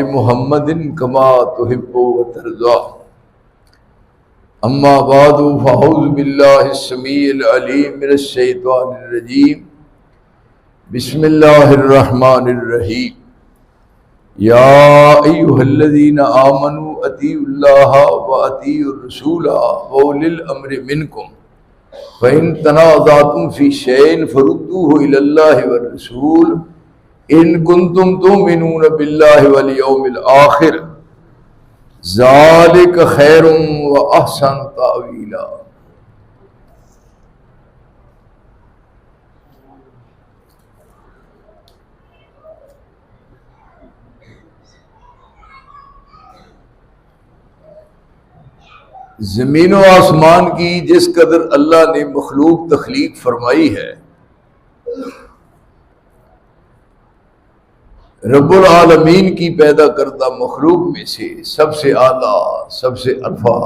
मुहम्मदिन कमा तुहिब्बु व तर्ज़ा। अम्मा बादु फ़अऊज़ु बिल्लाहि स्समीइल अलीम मिनश शैतानिर रजीम। बिस्मिल्लाहिर रहमानिर रहीम। या अय्युहल्लज़ीना आमनू अतीउल्लाह व अतीउर रसूला व उलिल अम्रि मिनकुम फ़इन तनाज़अतुम फ़ी शैइन फ़रुद्दूहु इलल्लाहि वर रसूल इन कुंतुम तुमिनून बिल्लाहि वल यौमिल आखिर ज़ालिक खैरुम व अहसन तावीला। ज़मीन व आसमान की जिस कदर अल्लाह ने मखलूक तख्लीक फरमाई है, रब्बुल आलमीन की पैदा करदा मखलूक में से सबसे आला, सबसे अरफा,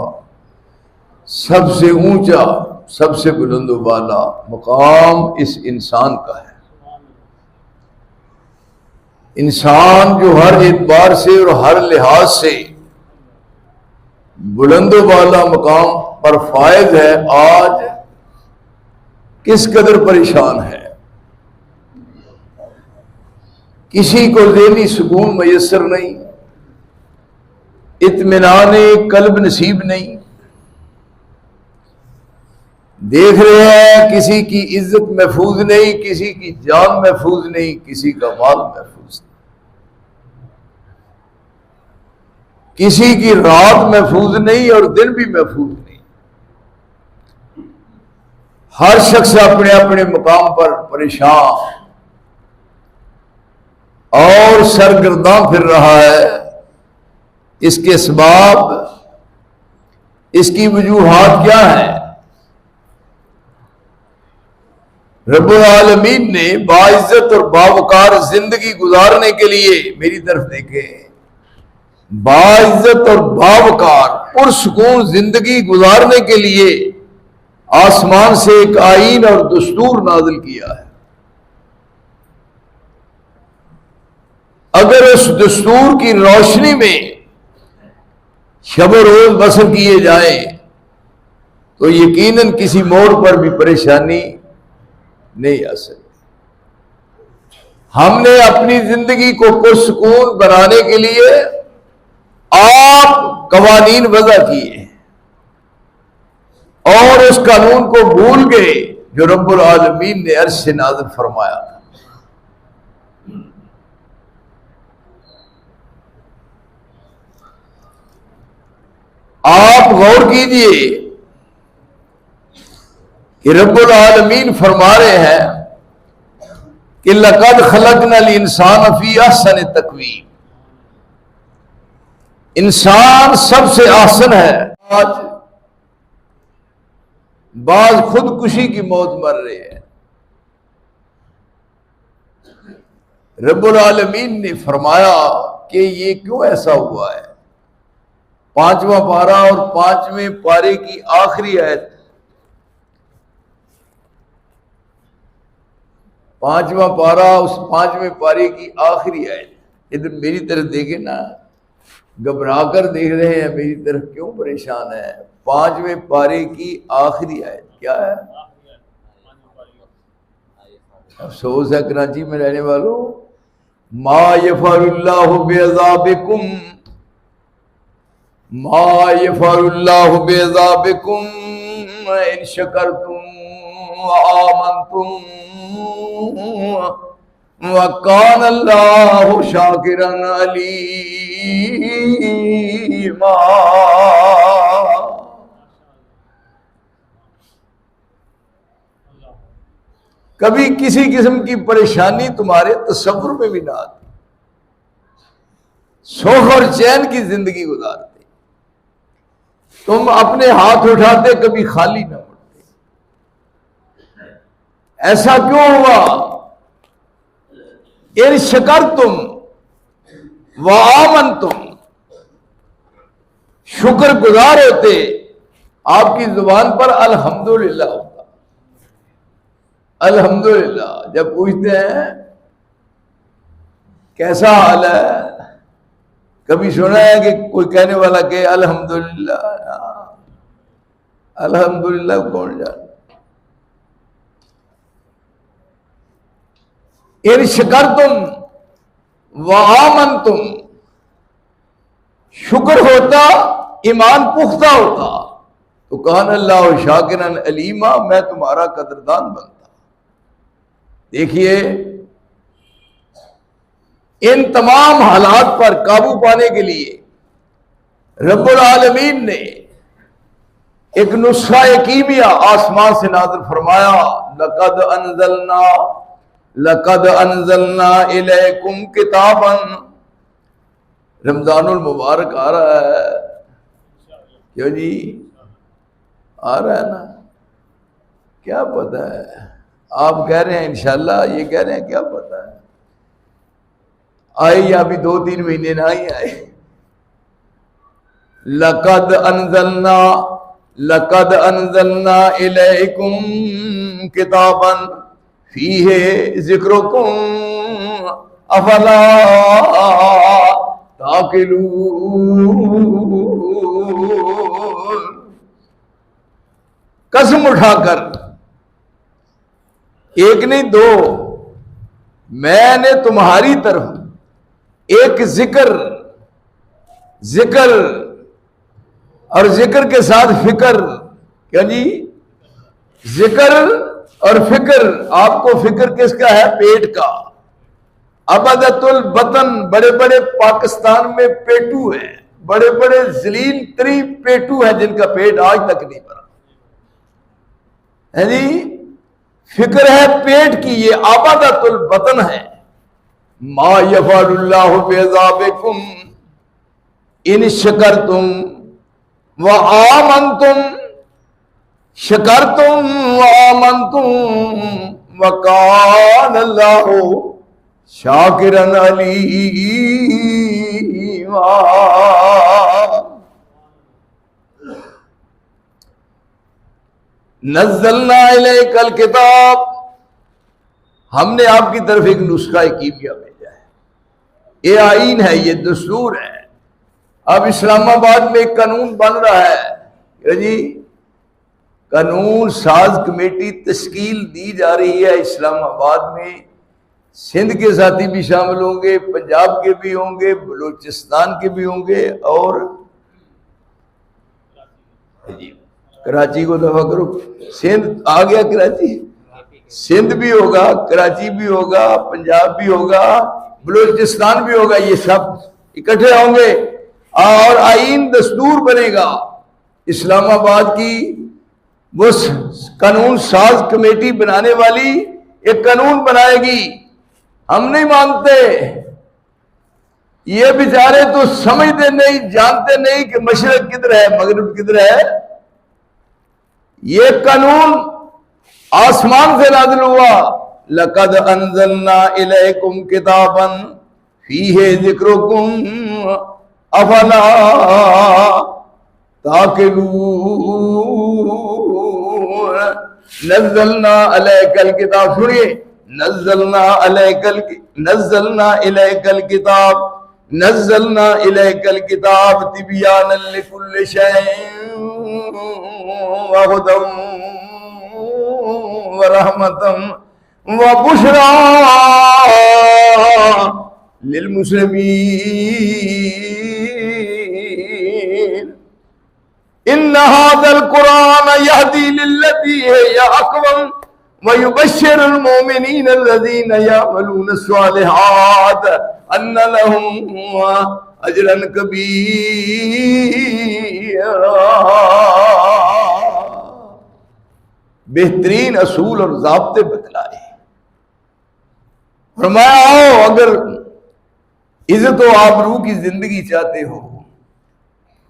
सबसे ऊंचा, सबसे बुलंद वाला मकाम इस इंसान का है। इंसान जो हर एतबार से और हर लिहाज से बुलंद वाला मकाम पर फायज है, आज किस कदर परेशान है। किसी को ज़हनी सुकून मयसर नहीं, इत्मीनाने कल्ब नसीब नहीं। देख रहे हैं किसी की इज्जत महफूज नहीं, किसी की जान महफूज नहीं, किसी का माल महफूज नहीं, किसी की रात महफूज नहीं और दिन भी महफूज नहीं। हर शख्स अपने अपने मुकाम पर परेशान और सरगर्दां फिर रहा है। इसके सबब, इसकी वजूहात क्या है? रब्बुल आलमीन ने बाइज्जत और बावकार जिंदगी गुजारने के लिए, मेरी तरफ देखें, बाइज्जत और बावकार पुरसुकून जिंदगी गुजारने के लिए आसमान से एक आईन और दस्तूर नाजिल किया है। अगर उस दस्तूर की रोशनी में शब रोज बसर किए जाए तो यकीनन किसी मोड़ पर भी परेशानी नहीं आ सकती। हमने अपनी जिंदगी को पुरसुकून बनाने के लिए आप कवानीन वज़ा किए और उस कानून को भूल गए जो रब्बुल आलमीन ने अर्श से नाज़िल फरमाया था। आप गौर कीजिए कि रब्बुल आलमीन फरमा रहे हैं कि लक़द खलक़नल इंसान फी अहसन तक़वीम। इंसान सबसे आसन है। आज बाज खुदकुशी की मौत मर रहे हैं। रब्बुल आलमीन ने फरमाया कि ये क्यों ऐसा हुआ है। 5वां पारा और 5वें पारे की आखिरी आयत, 5वां पारा उस 5वें पारे की आखिरी आयत। इधर मेरी तरफ देखे ना, घबरा कर देख रहे हैं मेरी तरफ, क्यों परेशान है। 5वें पारे की आखिरी आयत क्या है? अफसोस है कराची में रहने वालों, मा यफ़अलुल्लाहु बिअज़ाबिकुम, मा यफ़अलुल्लाहु बिअज़ाबिकुम इन शकरतुम व आमनतुम व कान अल्लाहु शाकिरन अलीमा। कभी किसी किस्म की परेशानी तुम्हारे तसव्वुर में भी ना आती, सुख और चैन की जिंदगी गुजारते, तुम अपने हाथ उठाते कभी खाली ना मुड़ते। ऐसा क्यों हुआ? इन शकरतुम व आमनतुम, शुक्र गुजार होते, आपकी जुबान पर अल्हम्दुलिल्लाह होता। अल्हम्दुलिल्लाह जब पूछते हैं कैसा हाल है, कभी सुना है कि कोई कहने वाला के अल्हम्दुलिल्लाह? अल्हम्दुलिल्लाह कौन जाने। इन शकरतुम व आमनतुम, शुक्र होता, ईमान पुख्ता होता तो कान अल्लाह शाकिरन अलीमा, मैं तुम्हारा कदरदान बनता। देखिए, इन तमाम हालात पर काबू पाने के लिए रब्बुल आलमीन ने एक नुस्खा कीमिया आसमान से नाज़िल फरमाया। लक़द अनज़लना इलैकुम किताबन। रमजानुल मुबारक आ रहा है, क्यों जी आ रहा है ना? क्या पता है, आप कह रहे हैं इंशाल्लाह, ये कह रहे हैं क्या पता है आए या अभी 2-3 महीने ना ही आए। लक़द अनज़लना इलैकुम किताबन फीहे ज़िक्रुकुम अफ़ला ताक़िलून। कसम उठाकर, एक नहीं दो, मैंने तुम्हारी तरफ एक जिक्र और जिक्र के साथ फिक्र, क्या जी, जिक्र और फिक्र। आपको फिक्र किसका है? पेट का। अबदतुल बतन, बड़े बड़े पाकिस्तान में पेटू हैं, बड़े बड़े जलील तरी पेटू हैं जिनका पेट आज तक नहीं भरा है जी। फिक्र है पेट की, ये आबादतुल बतन है। मा यफ़अलुल्लाहु बिअज़ाबिकुम इन शकरतुम व आमनतुम, शकरतुम व आमनतुम व कान अल्लाहु शाकिरन अलीमा। नज़्ज़लना इलैकल किताब, हमने आपकी तरफ एक नुस्खा कीमिया भेजा है। ये आईन है, ये दस्तूर है। अब इस्लामाबाद में एक कानून बन रहा है जी, कानून साज कमेटी तश्कील दी जा रही है इस्लामाबाद में। सिंध के साथी भी शामिल होंगे, पंजाब के भी होंगे, बलूचिस्तान के भी होंगे, और जी कराची को दफा करो, सिंध आ गया, कराची, सिंध भी होगा, कराची भी होगा, पंजाब भी होगा, बलूचिस्तान भी होगा। ये सब इकट्ठे होंगे और आईन दस्तूर बनेगा। इस्लामाबाद की वो कानून साज कमेटी बनाने वाली एक कानून बनाएगी। हम नहीं मानते, ये बेचारे तो समझते नहीं, जानते नहीं कि मशरक किधर है, मगरिब किधर है। ये कानून आसमान से नाज़िल हुआ। लक़द अनज़लना इलैकुम किताबन फीहे ज़िक्रुकुम अफ़ला ताक़िलून। नज़्ज़लना अलैकल किताब, सुनिए, नज़्ज़लना इलैकल किताब तिबयानन लिकुल्लि शैइन व हुदम व रहमतम व बुशरा लिल मुस्लिमीन। इन्न हाज़ल कुरान यहदी लिल्लती हिय अक़वम व युबश्शिरुल मुमिनीन अल्लज़ीना यअमलूना अस्सालिहात अन्ना लहुम अजरन कबीरा। बेहतरीन असूल और ज़ाब्ते बतलाए। फरमाया, आओ, अगर इज्जत व आबरू की जिंदगी चाहते हो,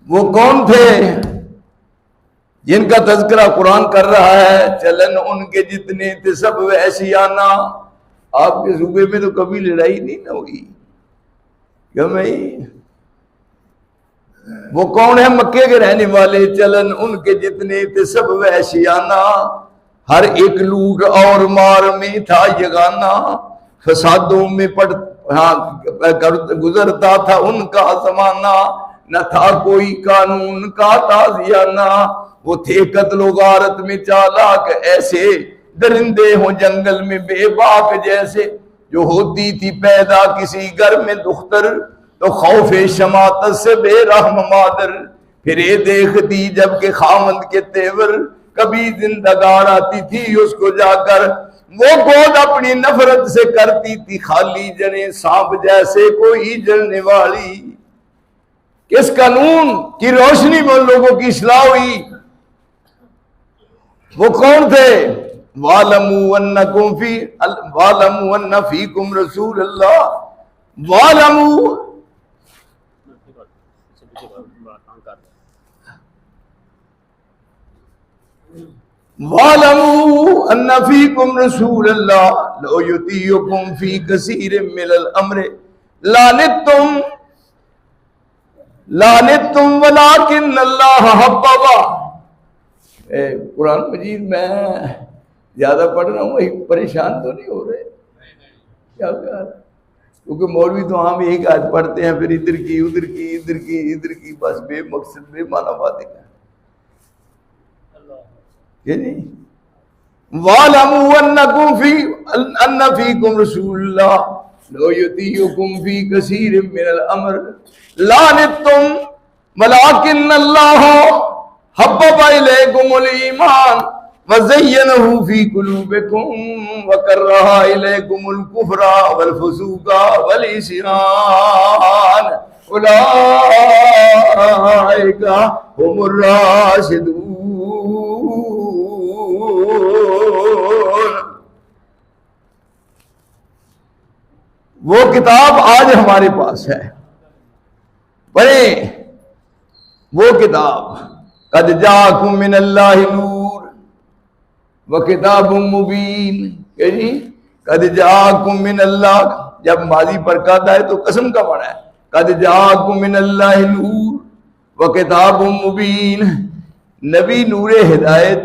वो कौन थे जिनका तज़किरा कुरान कर रहा है? चलन उनके जितने थे सब वैशियाना। आपके सूबे में तो कभी लड़ाई नहीं ना हुई, क्यों भाई? वो कौन है? मक्के के रहने वाले। चलन उनके जितने थे सब वैशियाना, हर एक लूट और मार में था यगाना। फसादों में गुजरता था उनका जमाना, न था कोई कानून का ताजियाना। वो थे कत्लो गारत में चालाक ऐसे, दरिंदे हो जंगल में बेबाक जैसे। जो होती थी पैदा किसी घर में दुख्तर, तो खौफे शमात से बेरहम मादर। फिर ये देखती जबकि खामंद के तेवर, कभी जिंदगार आती थी उसको जाकर। वो गोद अपनी नफरत से करती थी खाली, जने सांप जैसे कोई जलने वाली। किस कानून की रोशनी में उन लोगों की इस्लाह हुई? वो कौन थे? वालमू अन्ना फीकुम रसूलल्लाह, वालमू वालमू अन्ना फीकुम रसूलल्लाह लो युतीयुकुम फी कसीरिम मिनल अम्र लानित्तुम वलाकिन्नल्लाह हब्बबा। कुरान मजीद में ज्यादा पढ़ रहा हूँ, परेशान तो नहीं हो रहे? क्या क्योंकि मौलवी तो हम एक आज पढ़ते हैं, फिर इधर की उधर की इधर की इधर की, बस बेमकसद बेमाना बातें कर। ये नहीं, वालमू अन्ना फीकुम रसूलुल्लाह लो युतीयुकुम फी कसीरिम मिनल अम्र लानित्तुम वलाकिन्नल्लाह हब्बबा इलैकुमुल ईमान वज़य्यनहु फी कुलूबिकुम वकर्रहा इलैकुमुल कुफ्रा वल फुसूका वल इस्यान उलाइका हुमुर राशिदून। वो किताब आज हमारे पास है, पढ़े वो किताब। कद जाकुम मिनल्लाहि नूर व किताबुम मुबीन। जी कद जाकुम मिनल्लाह, जब माजी पर कहता है तो कसम का माना है। कद जाकुम मिनल्लाहि नूर व किताबुम मुबीन। नबी नूरे हिदायत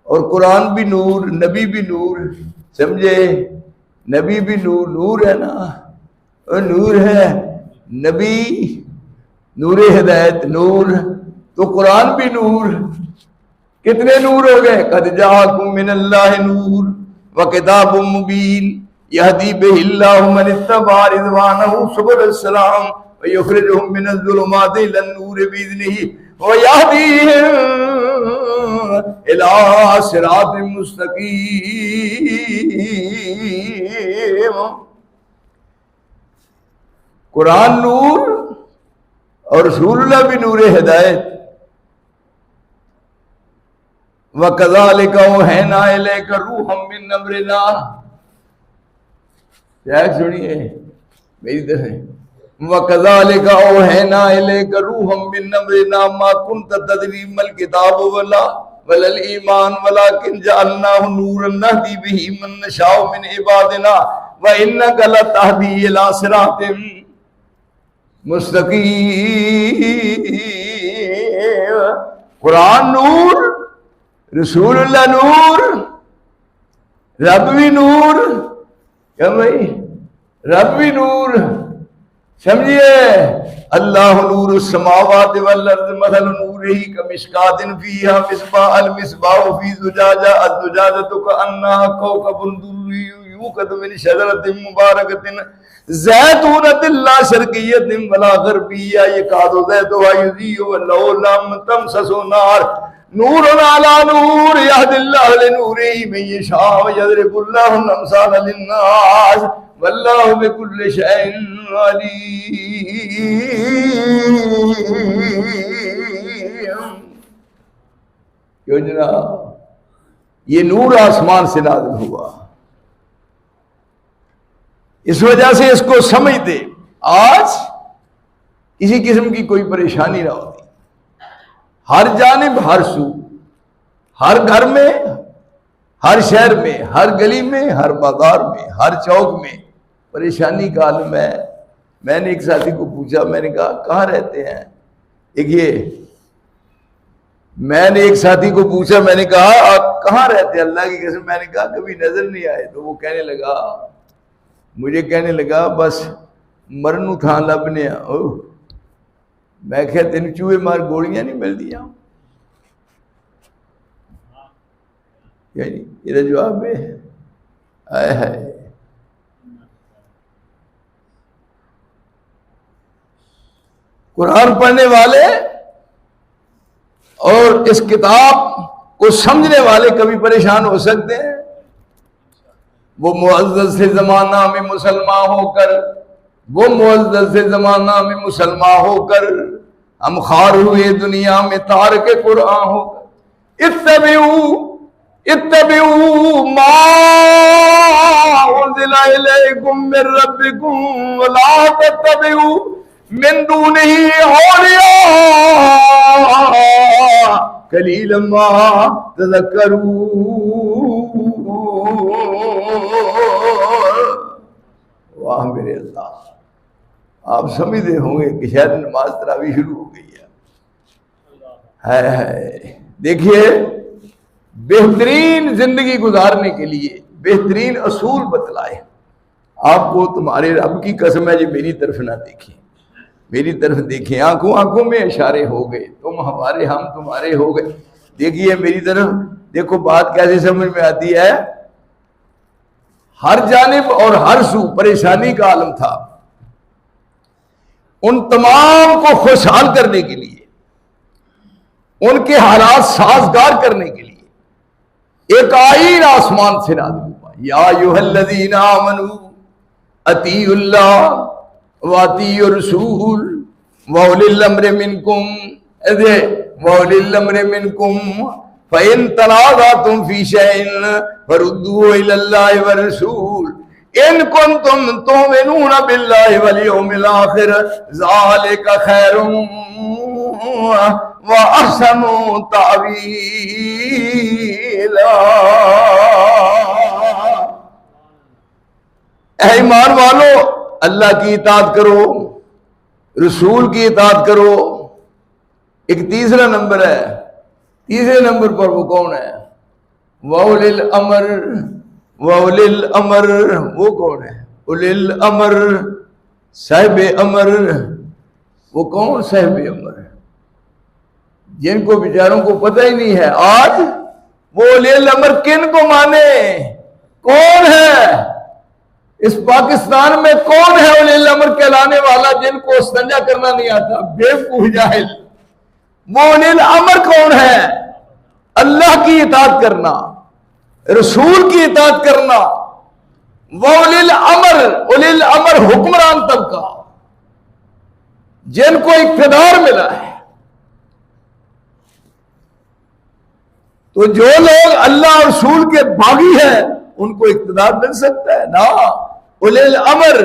और कुरान भी नूर, नबी भी नूर, समझे? नबी भी नूर, नूर है ना, और नूर है। नबी नूरे हिदायत नूर, तो कुरान भी नूर। कितने नूर हो गए? कद जाकुम मिनल्लाहि नूर व किताबुम मुबीन यहदी बिहिल्लाहु मन इत्तबा रिज़वानहु सुबुल सलाम व युखरिजुहुम मिनज़ ज़ुलुमाति इलन नूर बिइज़निही व यहदीहिम इला सिरातिम मुस्तकीम। कुरान नूर और रसूलुल्लाह भी नूरे हिदायत। व कज़ालिका औहैना इलैका रूहम मिन अम्रिना। सुनिए मेरी तरफ। व कज़ालिका औहैना इलैका रूहम मिन अम्रिना मा कुन्त तदरी मल किताब वलल ईमान वलाकिन जअलनाहु नूरन नहदी बिही मन नशाउ मिन इबादिना व इन्नका लतहदी इला सिरातिम मुस्तकीम। कुरान नूर, रसूलुल्लाह नूर, रब भी नूर। क्या भाई? रब भी नूर, समझिए। अल्लाह नूरु समावाति वल अर्द मसल नूरिही कमिश्कातिन फीहा मिस्बाह अल मिस्बाह फी ज़ुजाजा अज़्ज़ुजाजतु कअन्नहा कौकबुन दुर्रियुन यूक़दु मिन शजरतिन मुबारकतिन ज़ैतूनतिन ला शर्क़िय्यतिन वला ग़रबिय्या यकादु ज़ैतुहा युज़ीउ वलौ लम तमससु नार नूरुन अला नूर यहदिल्लाहु लिनूरिही मन यशा व यज़रिबुल्लाहु अल-अमसाल लिन्नास वल्लाहु बिकुल्लि शैइन अलीम। क्यों जनाब? ये नूर आसमान से नाज़िल हुआ, इस वजह से इसको समझते आज किसी किस्म की कोई परेशानी ना होती। हर जानिब, हर सू, हर घर में, हर शहर में, हर गली में, हर बाजार में, हर चौक में परेशानी का आलम है। मैंने एक साथी को पूछा, मैंने कहा कहाँ रहते हैं? मैंने एक साथी को पूछा, मैंने कहा आप कहाँ रहते हैं? अल्लाह की कसम मैंने कहा कभी नजर नहीं आए। तो वो कहने लगा मुझे कहने लगा बस मरनू था लभने मैं क्या तेन चूहे मार गोलियां नहीं मिल दिया ये जवाब है आए है। कुरान पढ़ने वाले और इस किताब को समझने वाले कभी परेशान हो सकते हैं। वो मुअज़्ज़ज़ से ज़माना में मुसलमान होकर हम खार हुए दुनिया में तार के कुरान होकर इत्तबिऊ मा उन्ज़िला इलैकुम मिर रब्बिकुम वला तत्तबिऊ मिन दूनिही औलिया कलीलन मा तज़क्करून। वाह मेरे अल्लाह, आप समझते होंगे कि शायद नमाज तरावी शुरू हो गई है। देखिए, बेहतरीन जिंदगी गुजारने के लिए बेहतरीन असूल बतलाए आपको। तुम्हारे रब की कसम है जी, मेरी तरफ ना देखिए, मेरी तरफ देखें। आंखों आंखों में इशारे हो गए, तुम हमारे हम तुम्हारे हो गए। देखिए मेरी तरफ देखो, बात कैसे समझ में आती है। हर जानिब और हर सू परेशानी का आलम था। उन तमाम को खुशहाल करने के लिए, उनके हालात साजगार करने के लिए एक आईन आसमान से नाज़िल हुआ। या अय्युहल्लज़ीना आमनू अतीउल्लाह व अतीउर रसूल व उलिल अम्रि मिनकुम फ़इन तनाज़अतुम फ़ी शैइन फरुद्दूहु इलल्लाहि व रसूल इन कुंतुम तु'मिनूना बिल्लाहि वल यौमिल आखिर ज़ालिका खैरुम व अहसनु तावीला। ऐ ईमान वालो, अल्लाह की इताअत करो, रसूल की इताअत करो। एक तीसरा नंबर है, तीसरे नंबर पर वो कौन है? वउलिल अमर, वो कौन है? उलिल अमर, साहिब अमर। वो कौन साहिब अमर? जिनको बेचारों को पता ही नहीं है आज वो उलिल अमर किन को माने, कौन है इस पाकिस्तान में? कौन है उलिल अमर कहलाने वाला जिनको इस्तिंजा करना नहीं आता? बेवकूफ जाहिल। वो उलिल अमर कौन है? अल्लाह की इताअत करना, रसूल की इताअत करना। वो उलिल अमर हुक्मरान तबका जिनको इख्तियार मिला है। तो जो लोग अल्लाह और रसूल के बागी हैं उनको इख्तियार मिल सकता है ना? उलिल अमर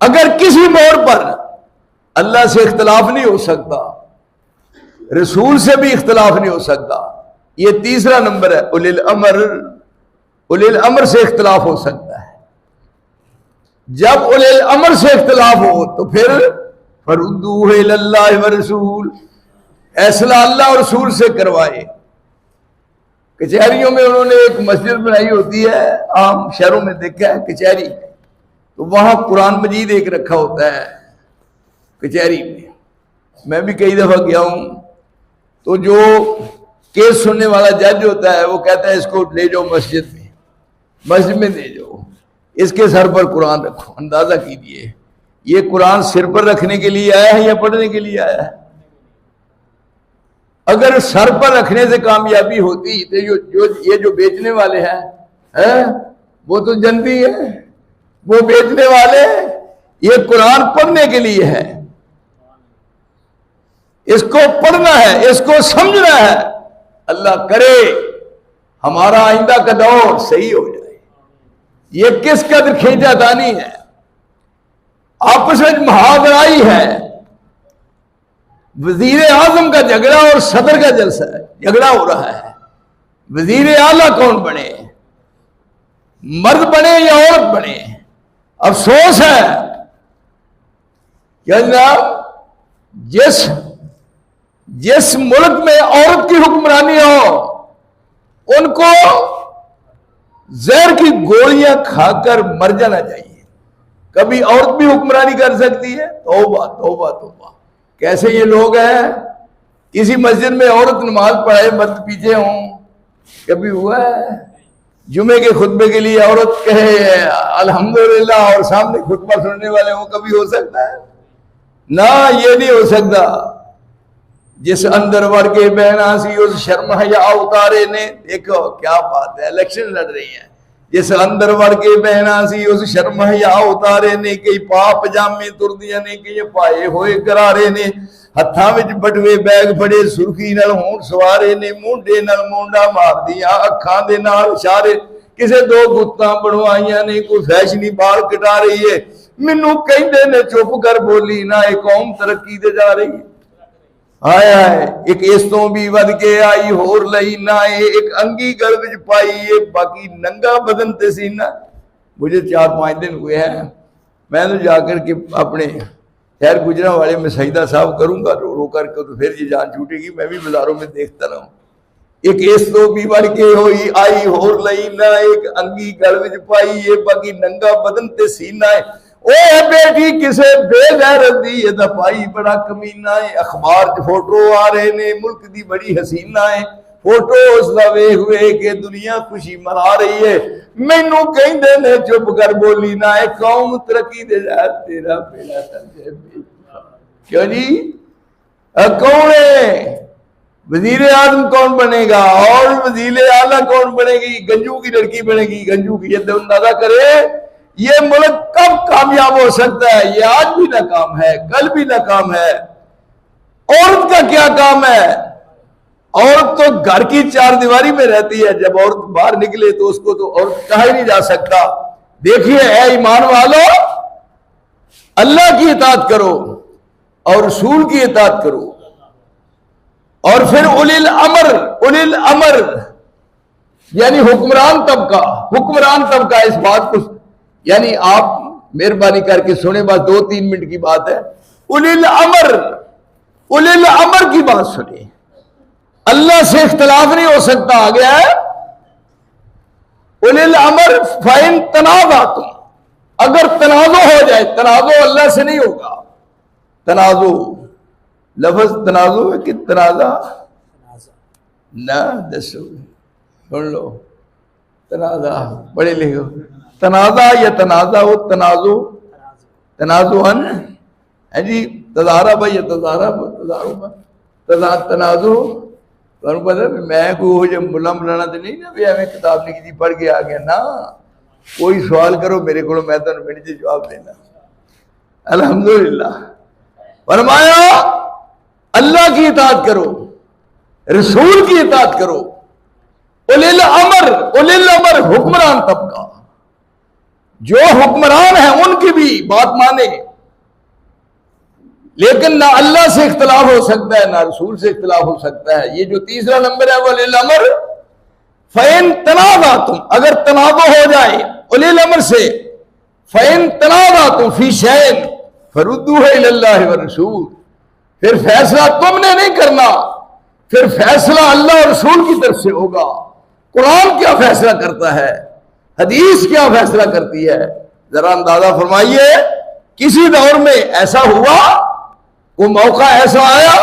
अगर किसी मोड़ पर अल्लाह से इख्तिलाफ नहीं हो सकता, रसूल से भी इख्तिलाफ नहीं हो सकता। ये तीसरा नंबर है, उलिल अमर से इख्तिलाफ हो सकता है। जब उलिल अमर से इख्तिलाफ हो तो फिर फरुद्दूहु इलल्लाहि व रसूल, फैसला अल्लाह और रसूल से करवाए। कचहरियों में उन्होंने एक मस्जिद बनाई होती है, आम शहरों में देखा है कचहरी, तो वहां कुरान मजीद एक रखा होता है कचहरी में। मैं भी कई दफा गया हूं, तो जो केस सुनने वाला जज होता है वो कहता है इसको ले जाओ मस्जिद में ले जाओ, इसके सर पर कुरान रखो। अंदाजा कीजिए ये कुरान सिर पर रखने के लिए आया है या पढ़ने के लिए आया है? अगर सर पर रखने से कामयाबी होती तो ये जो बेचने वाले हैं वो तो जनती है। वो बेचने वाले, ये कुरान पढ़ने के लिए है, इसको पढ़ना है, इसको समझना है। अल्लाह करे हमारा आइंदा का दौर सही हो जाए। ये किस कदर खींचातानी है, आपस में मुहावराई है। वजीर आजम का झगड़ा और सदर का जलसा है, झगड़ा हो रहा है। वजीर आला कौन बने, मर्द बने या औरत बने? अफसोस है क्या जनाब, जिस मुल्क में औरत की हुक्मरानी हो उनको जहर की गोलियां खाकर मर जाना चाहिए। कभी औरत भी हुक्मरानी कर सकती है? तौबा तौबा तौबा। कैसे ये लोग हैं? किसी मस्जिद में औरत नमाज पढ़ाए मर्द पीछे हों, कभी हुआ है? जुमे के खुतबे के लिए औरत कहे अल्हम्दुलिल्लाह और सामने खुतबा सुनने वाले हों, कभी हो सकता है? ना, ये नहीं हो सकता। जिस अंदर वर के बहना सी उस शर्म हया उतारे ने, देखो क्या बात है, इलेक्शन लड़ रही है। जिस अंदर वर के बहना सी उस शर्म हया उतारे ने, कई पा पजामे तुरदियां ने, कई पाए होए करारे ने, हत्थां विच बटवे बैग फड़े सुर्खी नाल होंठ सवारे ने, मुंडे नाल मुंडा मारदियां अखां दे नाल इशारे, किसे दो गुत्तां बनवाइयां ने, कोई फैशनी बाल कटा रही है। मैनू कहंदे ने चुप कर बोली ना, एक कौम तरक्की ते जा रही है। हाय हाय, एक इस तो भी वध के आई होर लई ना, एक अंगी गल विच पाई है, बाकी नंगा बदन ते सीना। मुझे 4-5 दिन हुए हैं, मैं तो जाकर के अपने खैर गुजरा वाले में सजदा साहब करूंगा, रो करके तो फिर ये जान छूटेगी। मैं भी बाजारों में देखता रहूं। एक इस तो भी वध के होई आई होर लई ना, एक अंगी गल विच पाई है, बाकी नंगा बदन ते सीना है। ओ बेटी किसे बेगैरत दी ये दफाई बड़ा कमीना है। अखबार च फोटो आ रहे ने, मुल्क दी बड़ी हसीना है, फोटो उसका वेख वेख के दुनिया खुशी मना रही है। मैनू कहंदे ने चुप कर बोली ना, एक कौम तरक्की दे जा, तेरा बेड़ा कर दे। क्यों जी? कौन है वजीर आजम? कौन बनेगा? और वजीर आला कौन बनेगी? गंजू की लड़की बनेगी। गंजू की ये अंदाजा करे ये मुल्क कब कामयाब हो सकता है। ये आज भी नाकाम है, कल भी नाकाम है। औरत का क्या काम है? औरत तो घर की 4 दीवारी में रहती है। जब औरत बाहर निकले तो उसको तो औरत कहा ही नहीं जा सकता। देखिए ऐ ईमान वालों, अल्लाह की इताअत करो और रसूल की इताअत करो, और फिर उलिल अमर यानी हुक्मरान तबका इस बात को, यानी आप मेहरबानी करके सुने, बस 2-3 मिनट की बात है। उलिल अमर की बात सुनिए। अल्लाह से इख्तिलाफ नहीं हो सकता। आ गया है उलिल अमर फाइन तनाज़ा, तुम अगर तनाज़ो हो जाए, तनाज़ो अल्लाह से नहीं होगा। तनाज़ो लफ्ज तनाज़ो है कि तनाज़ा ना, दसो सुन लो, तनाज़ा पढ़े लिखो, तनाज़ा या तनाज़ा हो, तनाज़ुअन है जी, तज़ारा भाई या तनाज़ो। तुम पता मैं कोई जब मुला मुलाना तो नहीं ना भी एवं किताब लिखी थी पढ़ के आ गया ना। कोई सवाल करो मेरे को, मैं तो मिनट से जवाब देना। अल्हम्दुलिल्लाह। फरमाया अल्लाह की इताअत करो, रसूल की इताअत करो। उलिल अमर हुक्मरान तबका, जो हुक्मरान है उनकी भी बात माने, लेकिन ना अल्लाह से इख्तिलाफ हो सकता है ना रसूल से इख्तिलाफ हो सकता है। ये जो तीसरा नंबर है उलिल अमर फैन तनाज़ा, तुम अगर तनाज़ा हो जाए उलिल अमर से, फैन तनाज़ा तुम फी शैन फरुद्दूहु इलल्लाहि व रसूल, फिर फैसला तुमने नहीं करना, फिर फैसला अल्लाह और रसूल की तरफ से होगा। कुरान क्या फैसला करता है, हदीस क्या फैसला करती है, जरा अंदाजा फरमाइए। किसी दौर में ऐसा हुआ, वो मौका ऐसा आया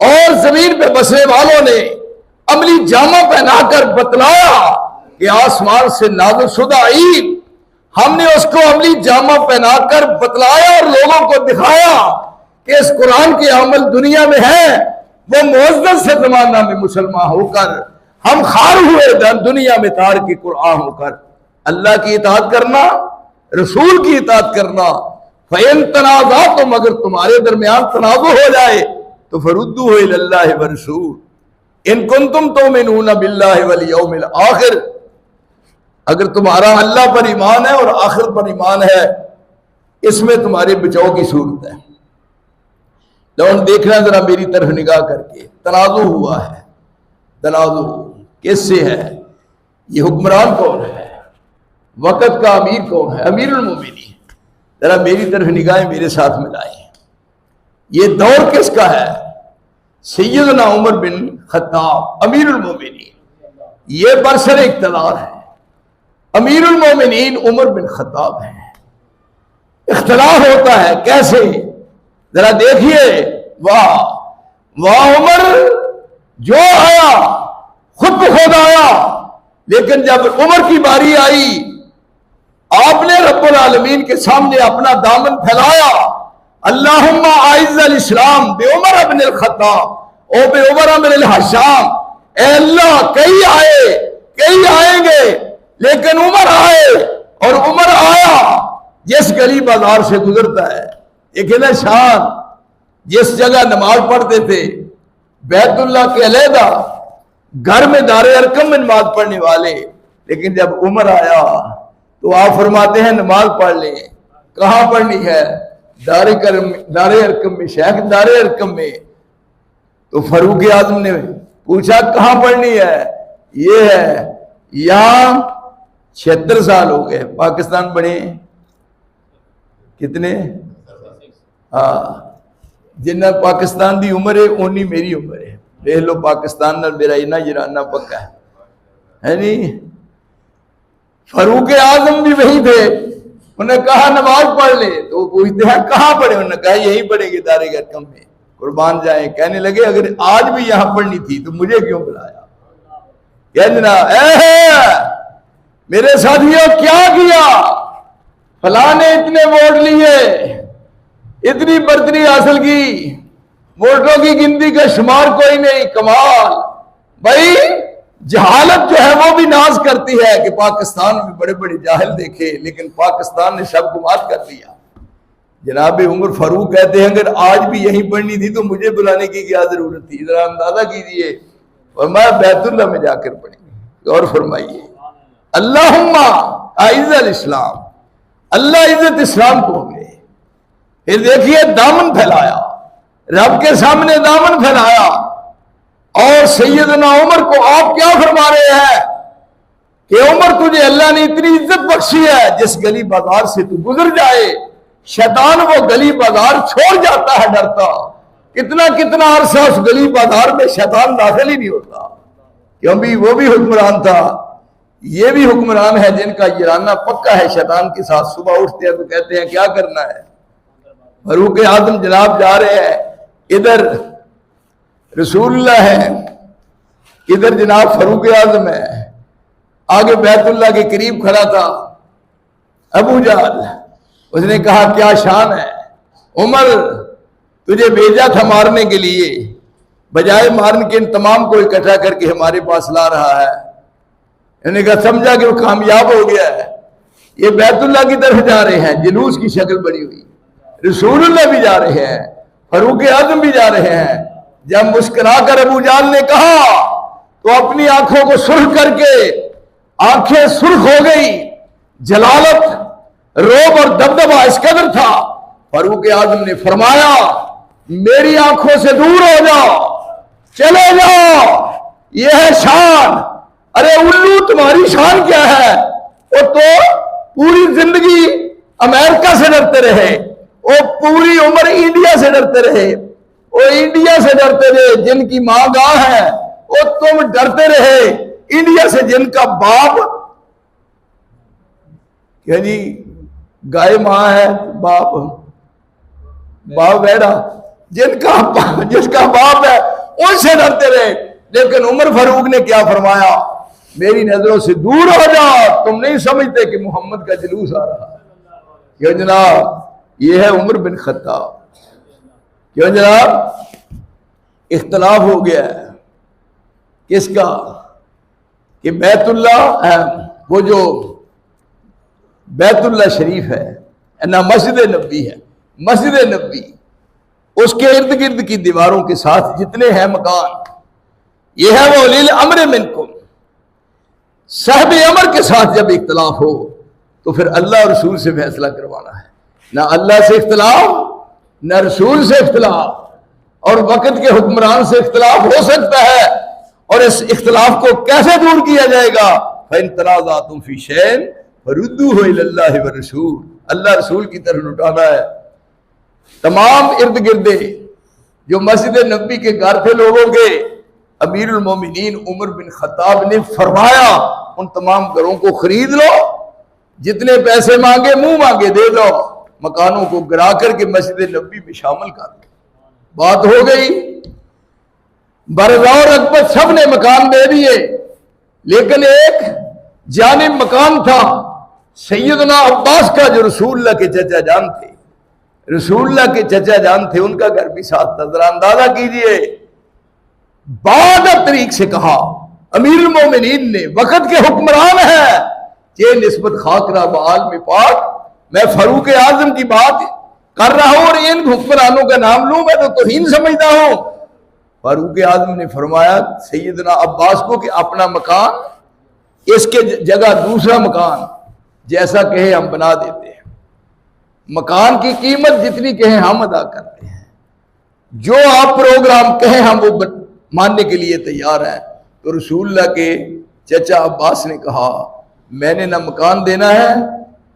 और जमीन पे बसने वालों ने अमली जामा पहनाकर बतलाया कि आसमान से नाज़िल शुदा ईद, हमने उसको अमली जामा पहनाकर बतलाया और लोगों को दिखाया कि इस कुरान के अमल दुनिया में है। वो मुअज़्ज़ज़ से जमाना में मुसलमान होकर हम खार हुए दुनिया में तार के कुरान होकर। अल्लाह की इताअत करना, रसूल की इताअत करना। फ़इन तनाज़ा तुम, अगर तुम्हारे दरमियान तनाज़ुर हो जाए तो फरुद्दूहु इलल्लाहि व रसूल इन कुंतुम तुमिनूना बिल्लाहि वल यौमिल आखिर, अगर तुम्हारा अल्लाह पर ईमान है और आखिरत पर ईमान है, इसमें तुम्हारे बचाव की सूरत है। लौन देखना जरा मेरी तरफ निगाह करके, तनाज़ु हुआ है। तनाज़ु किससे है? ये हुक्मरान कौन है, वक़्त का अमीर कौन है? अमीरुल मोमिनीन। जरा मेरी तरफ निगाहें मेरे साथ मिलाएं। ये दौर किसका है? सैयदना उमर बिन खत्ताब अमीरुल मोमिनीन। ये बरसर इख्तलाफ है। अमीरुल मोमिनीन उमर बिन खत्ताब है। इख्तलाफ होता है कैसे, जरा देखिए। वाह वाह, उमर जो आया खुद ब खुद आया, लेकिन जब उमर की बारी आई, आपने रब्बुल आलमीन के सामने अपना दामन फैलाया। अल्लाहुम्मा आइज़्ज़ल इस्लाम बे उमर इब्न खत्ताब ओ बे उमर इब्न हशाम। ए अल्लाह, कई आए कई आएंगे, लेकिन उमर आए, और उमर आया जिस गली बाजार से गुजरता है। एक है ना शान, जिस जगह नमाज पढ़ते थे बैतुल्लाह के अलहदा, घर में दारे अरकम में नमाज पढ़ने वाले, लेकिन जब उमर आया तो आप फरमाते हैं नमाज पढ़ लें। कहाँ पढ़नी है? दारे अरकम में, शेख दारे अरकम में। तो फारूक आजम ने पूछा कहाँ पढ़नी है? ये है यहां 76 साल हो गए पाकिस्तान बने। कितने? हाँ, जिन्ना पाकिस्तान की उम्र है उन्नी मेरी उम्र है। देख लो पाकिस्तान ना मेरा इना जराना पक्का है नहीं। फारूक आजम भी वही थे। उन्हें कहा नमाज पढ़ ले, तो वो पूछते हैं कहाँ पढ़े? उन्होंने कहा यही पढ़ेंगे दारे अरकम में। कुर्बान जाए, कहने लगे अगर आज भी यहां पढ़नी थी तो मुझे क्यों बुलाया? कहना मेरे साथियों क्या किया? फलां ने इतने वोट लिए, इतनी बर्तरी हासिल की, वोटों की गिनती का शुमार कोई नहीं। कमाल भाई, जहालत जो है वो भी नाज करती है कि पाकिस्तान में बड़े बड़े जाहिल देखे, लेकिन पाकिस्तान ने सब गुमात कर दिया। जनाब उमर फारूक कहते हैं अगर आज भी यहीं पढ़नी थी तो मुझे बुलाने की क्या जरूरत थी? जरा अंदाजा कीजिए। और मैं बैतुल्लाह में जाकर पढ़ेंगे। गौर फरमाइए, अल्लाहुम्मा आइज़्ज़ल इस्लाम, अल्लाह इज्जत इस्लाम को हो गए। फिर देखिए दामन फैलाया, रब के सामने दामन फैलाया। और सैयदना उमर को आप क्या फरमा रहे हैं कि उमर तुझे अल्लाह ने इतनी इज्जत बख्शी है, जिस गली बाजार से तू गुजर जाए शैतान वो गली बाजार छोड़ जाता है डरता। कितना कितना अरसा उस गली बाजार में शैतान दाखिल ही नहीं होता, क्योंकि वो भी हुक्मरान था, ये भी हुक्मरान है जिनका यराना पक्का है शैतान के साथ। सुबह उठते हैं तो कहते हैं क्या करना है? फारूक आजम जनाब जा रहे हैं, इधर रसूलुल्लाह है, इधर जनाब फारूक आजम है। आगे बैतुल्लाह के करीब खड़ा था अबू जहल। उसने कहा क्या शान है उमर, तुझे भेजा था मारने के लिए, बजाय मारने के इन तमाम को इकट्ठा करके हमारे पास ला रहा है। इन्होंने कहा समझा कि वो कामयाब हो गया है। ये बैतुल्लाह की तरफ जा रहे हैं, जुलूस की शक्ल बनी हुई। रसूलुल्लाह भी जा रहे हैं, फारूक आजम भी जा रहे हैं। जब मुस्कुराकर अबू जाल ने कहा तो अपनी आंखों को सुर्ख करके आंखें सुर्ख हो गई। जलालत, रोब और दबदबा इस कदर था। फारूक आजम ने फरमाया मेरी आंखों से दूर हो जाओ, चले जाओ, यह है शान। अरे उल्लू तुम्हारी शान क्या है? वो तो पूरी जिंदगी अमेरिका से डरते रहे, वो पूरी उम्र इंडिया से डरते रहे, वो इंडिया से डरते रहे जिनकी मां गां है, वो तुम डरते रहे इंडिया से जिनका बाप क्या जी गाय मां है, बाप बेड़ा जिसका बाप है उनसे डरते रहे। लेकिन उमर फारूक ने क्या फरमाया? मेरी नजरों से दूर हो जाओ, तुम नहीं समझते कि मोहम्मद का जुलूस आ रहा है। क्यों जनाब? ये है उमर बिन खत्ताब। क्यों जनाब? इख्तलाफ हो गया है किसका? कि बैतुल्लाह, वो जो बैतुल्लाह शरीफ है ना, मस्जिद नबी है, मस्जिद नबी, उसके इर्द गिर्द की दीवारों के साथ जितने हैं मकान, ये है वो उलिल अम्र मिनकुम। साहब अमर के साथ जब इख्तलाफ हो तो फिर अल्लाह और रसूल से फैसला करवाना है। ना अल्लाह से इख्तलाफ, ना रसूल से इख्तलाफ, और वक्त के हुक्मरान से इख्तलाफ हो सकता है। और इस इख्तलाफ को कैसे दूर किया जाएगा? फ़इन तनाज़अतुम फ़ी शैइन फरुद्दूहु इलल्लाहि व रसूल, अल्लाह रसूल की तरफ लौटाना है। तमाम इर्द गिर्दे जो मस्जिद नबी के घर थे लोगों के, अमीरुल मोमिनीन उमर बिन खत्ताब ने फरमाया उन तमाम घरों को खरीद लो, जितने पैसे मांगे मुंह मांगे दे दो, मकानों को गिरा करके मस्जिद नबी में शामिल कर दो। बात हो गई। बरज़ा और रग़बत सब ने मकान दे दिए, लेकिन एक जानिब मकान था सैयदना अब्बास का, जो रसूलुल्लाह के चचा जान थे, रसूलुल्लाह के चचा जान थे, उनका घर भी साथ था। जरा अंदाजा कीजिए, बाद तरीक से कहा अमीरुल मोमिनीन ने, वक्त के हुक्मरान है, ये निस्बत खाकरा बाल में पाक, मैं फारूक आजम की बात कर रहा हूं और इन हुक्मरानों का नाम लूं, मैं तो तौहीन समझता हूं। फारूक आजम ने फरमाया सैयदना अब्बास को कि अपना मकान, इसके जगह दूसरा मकान जैसा कहे हम बना देते हैं, मकान की कीमत जितनी कहे हम अदा करते हैं, जो आप प्रोग्राम कहें हम वो मानने के लिए तैयार हैं। तो रसूलुल्लाह के चचा अब्बास ने कहा मैंने ना मकान देना है,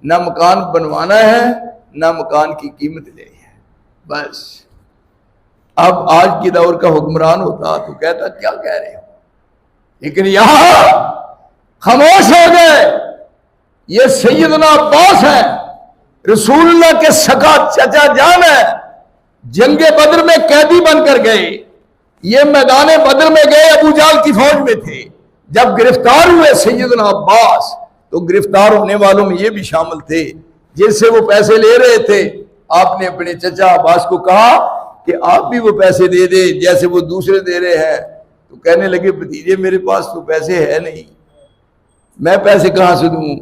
ना मकान बनवाना है, ना मकान की कीमत लेनी है, बस। अब आज के दौर का हुक्मरान होता तो कहता क्या कह रहे हो, लेकिन यहां खामोश हो गए। ये सैयदना अब्बास है, रसूलुल्लाह के सका चचा जान है, जंगे बद्र में कैदी बनकर गए, ये मैदान बद्र में गए, अबू जाल की फौज में थे। जब गिरफ्तार हुए सैयदना अब्बास, तो गिरफ्तार होने वालों में ये भी शामिल थे जिनसे वो पैसे ले रहे थे। आपने अपने चचा अब्बास को कहा कि आप भी वो पैसे दे दे जैसे वो दूसरे दे रहे हैं। तो कहने लगे भतीजे मेरे पास तो पैसे है नहीं, मैं पैसे कहां से दूं।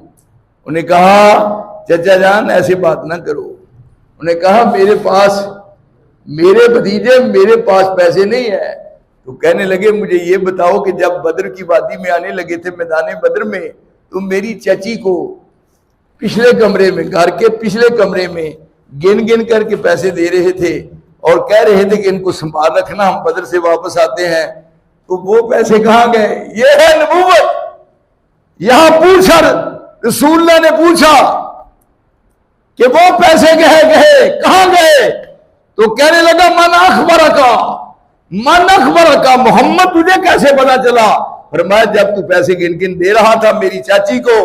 उन्हें कहा चचा जान ऐसी बात ना करो। उन्हें कहा मेरे भतीजे मेरे पास पैसे नहीं है। तो कहने लगे मुझे ये बताओ कि जब बद्र की वादी में आने लगे थे, मैदान बद्र में, तो मेरी चाची को पिछले कमरे में, घर के पिछले कमरे में गिन गिन करके पैसे दे रहे थे और कह रहे थे कि इनको संभाल रखना, हम बद्र से वापस आते हैं। तो वो पैसे कहां गए? ये है नबूवत। यहां पूछा, रसूलुल्लाह ने पूछा कि वो पैसे कहां गए? तो कहने लगा मन अखबर का, मोहम्मद तुझे कैसे पता चला? फरमाया जब तू पैसे गिन गिन दे रहा था मेरी चाची को,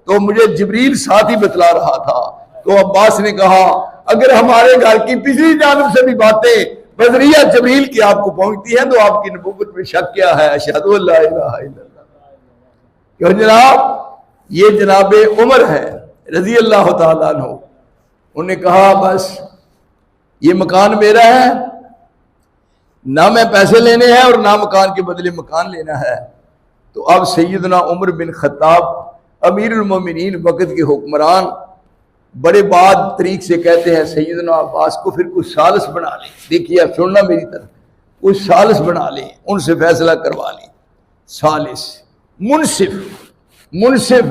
तो मुझे जिब्रील साथ ही बतला रहा था। तो अब्बास ने कहा अगर हमारे घर की पिछली जानब से भी बातें बजरिया जिब्रील की आपको पहुंचती है तो आपकी नबूवत में शक क्या है? अशहदु अल्ला इलाहा इल्लल्लाह। क्यों जनाब, ये जनाबे उमर है रजी अल्लाह तआला अन्हु। उन्होंने कहा बस ये मकान मेरा है, ना मैं पैसे लेने हैं और ना मकान के बदले मकान लेना है। तो अब सैयदना उमर बिन खत्ताब अमीरुल मोमिनीन वक्त के हुक्मरान बड़े बाद तरीक से कहते हैं सैयदना अब्बास को फिर कुछ सालिस बना लें। देखिए अब सुनना मेरी तरफ, कुछ सालिस बना लें, उनसे फैसला करवा लें। सालिस मुनसिफ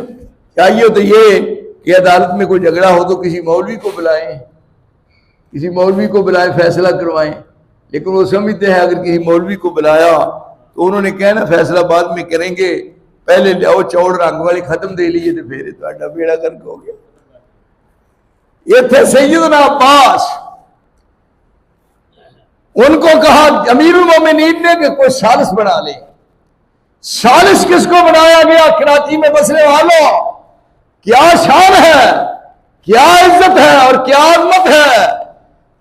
चाहिए तो ये कि अदालत में कोई झगड़ा हो तो किसी मौलवी को बुलाएं, फैसला करवाएं। लेकिन वो समझते हैं अगर किसी मौलवी को बुलाया तो उन्होंने कहना फैसला बाद में करेंगे, पहले लियाओ चौड़ रंग वाली खत्म दे लीजिए तो फिर तो बेड़ा गर्क हो गया। ये थे सैयदना अब्बास। उनको कहा अमीरुल मोमिनीन ने कि कोई सालिस बना ले। सालिस किसको बनाया गया? कराची में बसने वालों। क्या शान है, क्या इज्जत है और क्या अजमत है।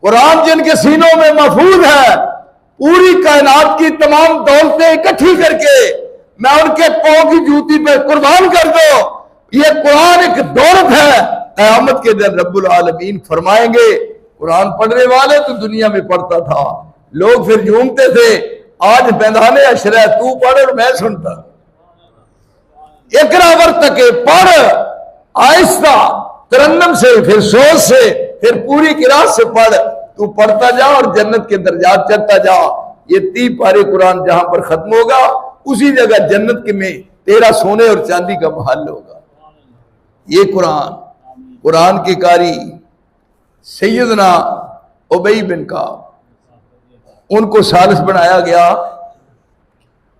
कुरान जिनके सीनों में महफूज है, पूरी कायनात की तमाम दौलतें इकट्ठी करके मैं उनके पांव की जूती पे कुर्बान कर दो। ये कुरान एक दौलत है, क़यामत के दिन रब्बुल आलमीन फरमाएंगे कुरान पढ़ने वाले तो दुनिया में पढ़ता था, लोग फिर झूमते थे, आज मैदान अशरा तू पढ़ और मैं सुनता। इकरा वर्तके पढ़, आहिस्ता तरन्नम से, फिर सोच से, फिर पूरी किरात से पढ़। तू पढ़ता जा और जन्नत के दर्जात चढ़ता जा। ये 30 पारे कुरान जहां पर खत्म होगा उसी जगह जन्नत के में तेरा सोने और चांदी का महल होगा। ये कुरान के कारी सैयदना उबई बिन काब, उनको सालिस बनाया गया।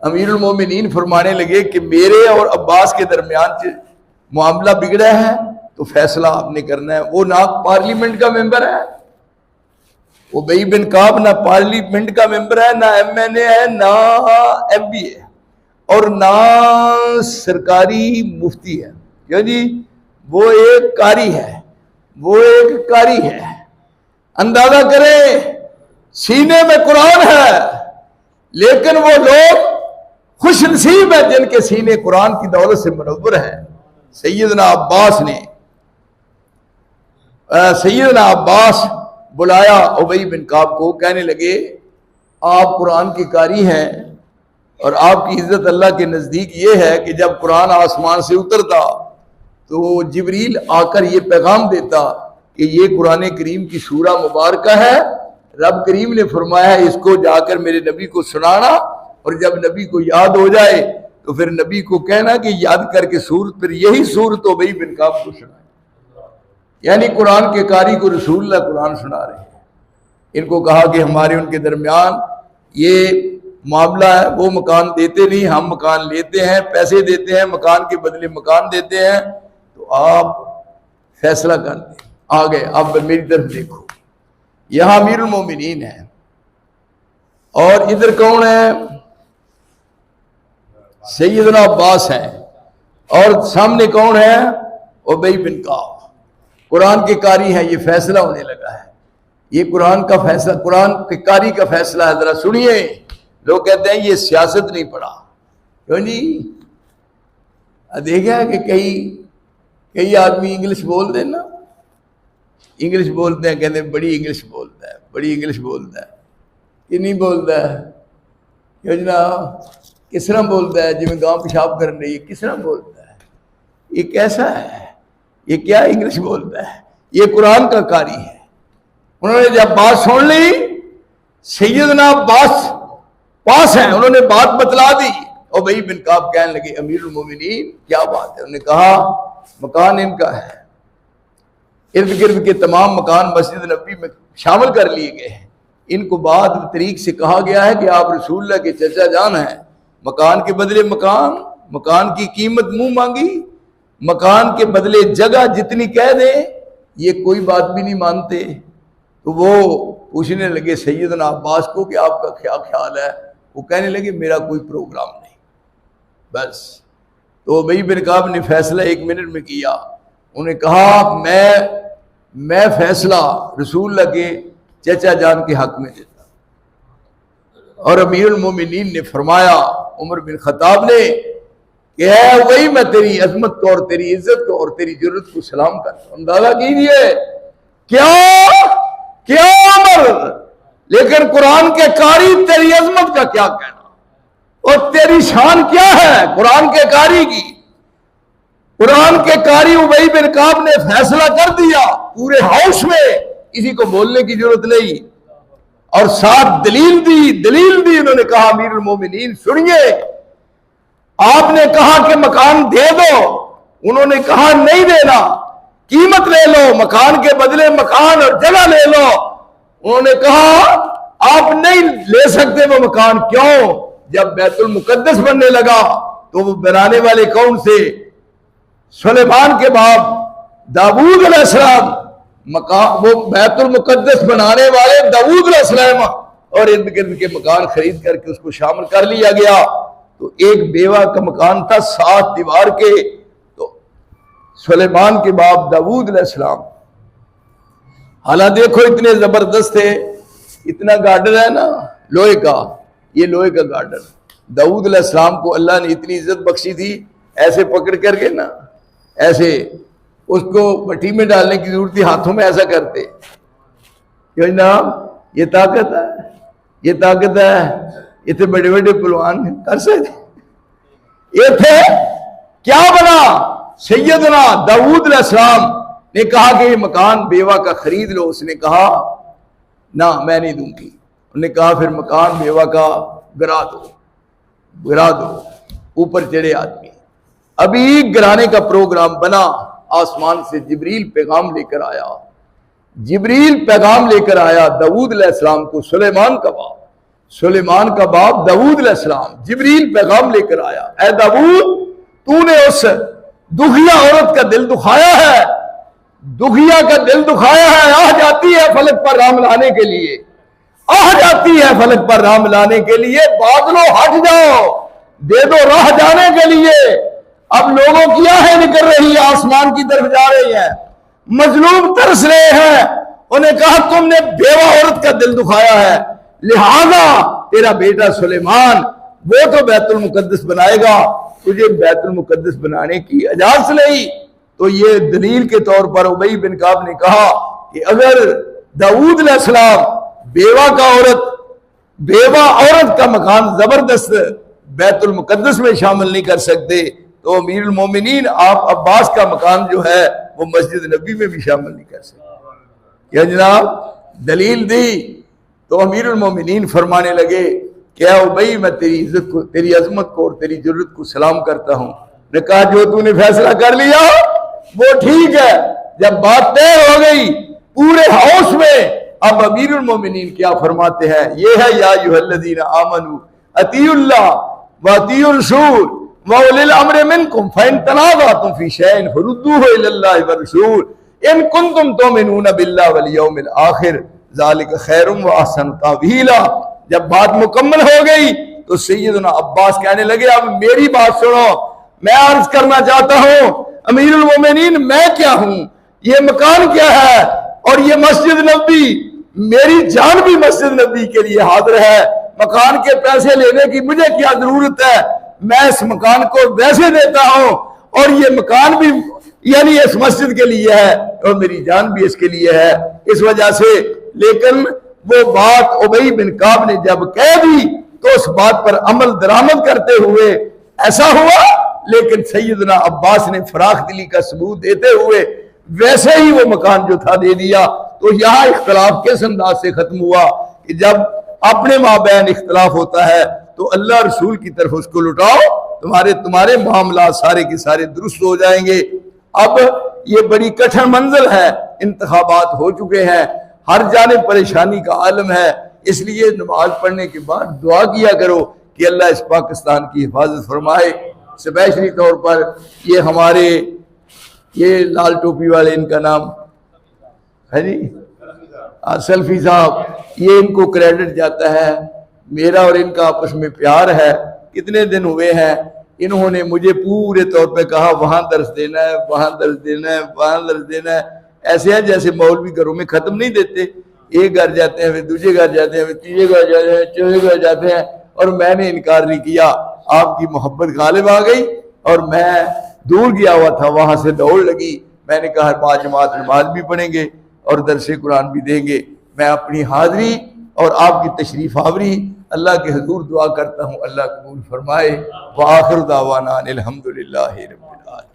अमीरुल मोमिनीन फरमाने लगे कि मेरे और अब्बास के दरमियान मामला बिगड़ा है तो फैसला आपने करना है। वो ना पार्लियामेंट का मेंबर है, उबई बिन काब ना पार्लियामेंट का मेंबर है, ना MNA है, ना MB है, और ना सरकारी मुफ्ती है। क्यों जी? वो एक कारी है, वो एक कारी है। अंदाजा करें, सीने में कुरान है, लेकिन वो लोग खुशनसीब है जिनके सीने कुरान की दौलत से मुनव्वर है। सैयदना अब्बास बुलाया उबई बिन काब को, कहने लगे आप कुरान के कारी हैं और आपकी इज्जत अल्लाह के नजदीक ये है कि जब कुरान आसमान से उतरता तो जिब्रील आकर ये पैगाम देता कि ये कुरान करीम की सूरा मुबारक है, रब करीम ने फरमाया है इसको जाकर मेरे नबी को सुनाना, और जब नबी को याद हो जाए तो फिर नबी को कहना कि याद करके सूरत, फिर यही सूरत उबई बिन काब को सुनाए। यानी कुरान के कारी को रसूलुल्लाह कुरान सुना रहे हैं। इनको कहा कि हमारे उनके दरमियान ये मामला है, वो मकान देते नहीं, हम मकान लेते हैं, पैसे देते हैं, मकान के बदले मकान देते हैं, तो आप फैसला कर दें। आ गए, अब मेरी तरफ देखो, यहां अमीरुल मोमिनीन है और इधर कौन है? सैयदना अब्बास है, और सामने कौन है? उबई बिन काब। कुरान के कारी है, ये फैसला होने लगा है। ये कुरान का फैसला, कुरान के कारी का फैसला है। जरा सुनिए, लोग कहते हैं ये सियासत नहीं पढ़ा। क्यों नहीं? देखा है कि कई आदमी इंग्लिश बोल दे ना, इंग्लिश बोलते हैं, कहते हैं बड़ी इंग्लिश बोलता है, बड़ी इंग्लिश बोलता है। कि नहीं बोलता है? योजना किस तरह बोलता है? जिमें गांव पेशाब कर रही है, किस तरह बोलता है? ये कैसा है? ये क्या इंग्लिश बोलता है? ये कुरान का कारी है। उन्होंने जब बात सुन ली, सैयदना अब्बास पास हैं, उन्होंने बात बतला दी। उबई बिन काब कहने लगे अमीरुल मोमिनीन क्या बात है? उन्होंने कहा मकान इनका है, इर्द गिर्द के तमाम मकान मस्जिद नबी में शामिल कर लिए गए हैं। इनको बाद तरीक से कहा गया है कि आप रसूलुल्लाह के चचा जान हैं, मकान के बदले मकान, मकान की कीमत मुंह मांगी, मकान के बदले जगह जितनी कह दें, ये कोई बात भी नहीं मानते। तो वो पूछने लगे सैयदना अब्बास को कि आपका क्या ख्याल है? वो कहने लगे मेरा कोई प्रोग्राम नहीं, बस। तो उबई बिन काब ने फैसला 1 मिनट में किया। उन्होंने कहा मैं फैसला रसूलुल्लाह के चचा जान के हक में देता। और अमीरुल मोमिनीन ने फरमाया, उमर बिन खत्ताब ने, कि है वही मैं तेरी अजमत को और तेरी इज्जत को और तेरी जरूरत को सलाम करता हूं। अंदाजा कीजिए क्या उमर, लेकिन कुरान के कारी तेरी अजमत का क्या कहना और तेरी शान क्या है कुरान के कारी की। कुरान के कारी उबई बिन काब ने फैसला कर दिया पूरे हाउस में, किसी को बोलने की जरूरत नहीं, और साथ दलील दी। उन्होंने कहा अमीरुल मोमिनीन सुनिए, आपने कहा कि मकान दे दो, उन्होंने कहा नहीं देना, कीमत ले लो, मकान के बदले मकान और जगह ले लो। उन्होंने कहा आप नहीं ले सकते वो मकान। क्यों? जब बैतुल मुकद्दस बनने लगा तो वो बनाने वाले कौन से? सुलेमान के बाप दाऊद अलैहिस्सलाम। मकान वो बैतुल मुकद्दस बनाने वाले दाऊद अलैहिस्सलाम, और इर्द गिर्द के मकान खरीद करके उसको शामिल कर लिया गया। तो एक बेवा का मकान था 7 दीवार के, तो सुलेमान के बाप दाऊद अलैहिस्सलाम, हालांकि देखो इतने जबरदस्त थे, इतना गार्डन है ना लोहे का, ये लोहे का गार्डन। दाऊद अलैहिस्सलाम को अल्लाह ने इतनी इज्जत बख्शी थी, ऐसे पकड़ करके ना, ऐसे उसको भट्टी में डालने की जरूरत थी, हाथों में ऐसा करते। क्यों जनाब? ये ताकत है, ये ताकत है। इतने बड़े बड़े पहलवान कर सकते। ये थे क्या बना? सैयदना दाऊद अलैहिस्सलाम ने कहा कि ये मकान बेवा का खरीद लो। उसने कहा ना मैं नहीं दूंगी। उन्होंने कहा फिर मकान बेवा का गिरा दो। ऊपर चढ़े आदमी, अभी गिराने का प्रोग्राम बना, आसमान से जिब्रील पैगाम लेकर आया। दाऊद अलैहिस्सलाम को, सुलेमान का बाप दाऊद अलैहिस्सलाम, जिब्रील पैगाम लेकर आया। ऐ दाऊद, तूने उस दुखिया औरत का दिल दुखाया है दुखिया का दिल दुखाया है, आ जाती है फलक पर राम लाने के लिए, आ जाती है फलक पर राम लाने के लिए। बादलों हट जाओ, दे दो राह जाने के लिए। अब लोगों की आहें निकल रही है, आसमान की तरफ जा रही है, मजलूम तरस रहे हैं। उन्हें कहा तुमने बेवा औरत का दिल दुखाया है, लिहाजा तेरा बेटा सुलेमान वो तो बैतुल मुकद्दस बनाएगा, तुझे बैतुल मुकद्दस बनाने की इजाजत नहीं। तो ये दलील के तौर पर उबई बिन काब ने कहा कि अगर दाऊद अलैहिस्सलाम बेवा औरत का मकान जबरदस्त बैतुल मुकद्दस में शामिल नहीं कर सकते, तो अमीरुल मोमिनीन आप अब्बास का मकान जो है वो मस्जिद नबी में भी शामिल नहीं कर सकते। क्या जनाब दलील दी तो अमीरुल मोमिनीन फरमाने लगे क्या उबई मैं तेरी इज्जत को, तेरी अजमत को और तेरी जरूरत को सलाम करता हूं। ने कहा जो तूने फैसला कर लिया वो ठीक है। जब बात तय हो गई पूरे हाउस में, अब अमीरुल मोमिनीन क्या फरमाते हैं, ये है या अय्युहल्लज़ीना आमनू अतीउल्लाह व अतीउर रसूल व उलिल अम्रि मिनकुम फइन तनाज़अतुम फी शैइन फरुद्दूहु इलल्लाहि व रसूल इन कुंतुम तुमिनूना बिल्लाहि वल यौमिल आखिर ज़ालिका खैरुम व अहसनु तावीला। जब बात मुकम्मल हो गई तो सैयदना अब्बास कहने लगे अब मेरी बात सुनो, मैं अर्ज करना चाहता हूं अमीरुल मोमिनीन मैं क्या हूं, ये मकान क्या है और ये मस्जिद नबी, मेरी जान भी मस्जिद नबी के लिए हाजिर है। मकान के पैसे लेने की मुझे क्या जरूरत है, मैं इस मकान को वैसे देता हूं और ये मकान भी यानी इस मस्जिद के लिए है और मेरी जान भी इसके लिए है। इस वजह से लेकिन वो बात उबई बिन काब ने जब कह दी तो उस बात पर अमल दरामद करते हुए ऐसा हुआ, लेकिन सैयदना अब्बास ने फराख दिली का सबूत देते हुए वैसे ही वो मकान जो था दे दिया। तो यहाँ इख्तलाफ किस अंदाज से खत्म हुआ कि जब अपने माबैन इख्तलाफ होता है तो अल्लाह रसूल की तरफ उसको लुटाओ, तुम्हारे मामला सारे के सारे दुरुस्त हो जाएंगे। अब ये बड़ी कठिन मंजिल है, इंतखाबात हो चुके हैं, हर जाने परेशानी का आलम है, इसलिए नमाज पढ़ने के बाद दुआ किया करो कि अल्लाह इस पाकिस्तान की हिफाजत फरमाए। स्पेशली तौर पर ये हमारे ये लाल टोपी वाले, इनका नाम है जी सल्फी साहब, ये इनको क्रेडिट जाता है, मेरा और इनका आपस में प्यार है। कितने दिन हुए हैं इन्होंने मुझे पूरे तौर पे कहा वहां दर्स देना है, वहां दर्स देना है, वहां दर्स देना है। ऐसे है जैसे मौलवी घरों में खत्म नहीं देते, एक घर जाते हैं फिर दूसरे घर जाते हैं फिर तीसरे घर जाते हैं चौथे घर जाते हैं। और मैंने इनकार नहीं किया, आपकी मोहब्बत गालिब आ गई और मैं दूर गया हुआ था, वहां से दौड़ लगी। मैंने कहा 5 जमात नमाज भी पढ़ेंगे और दरसे कुरान भी देंगे। मैं अपनी हाजिरी और आपकी तशरीफ आवरी अल्लाह के हुजूर दुआ करता हूँ, अल्लाह कबूल फरमाए। व आखिर दावाना अनिल हम्दुलिल्लाहि रब्बिल आलमीन।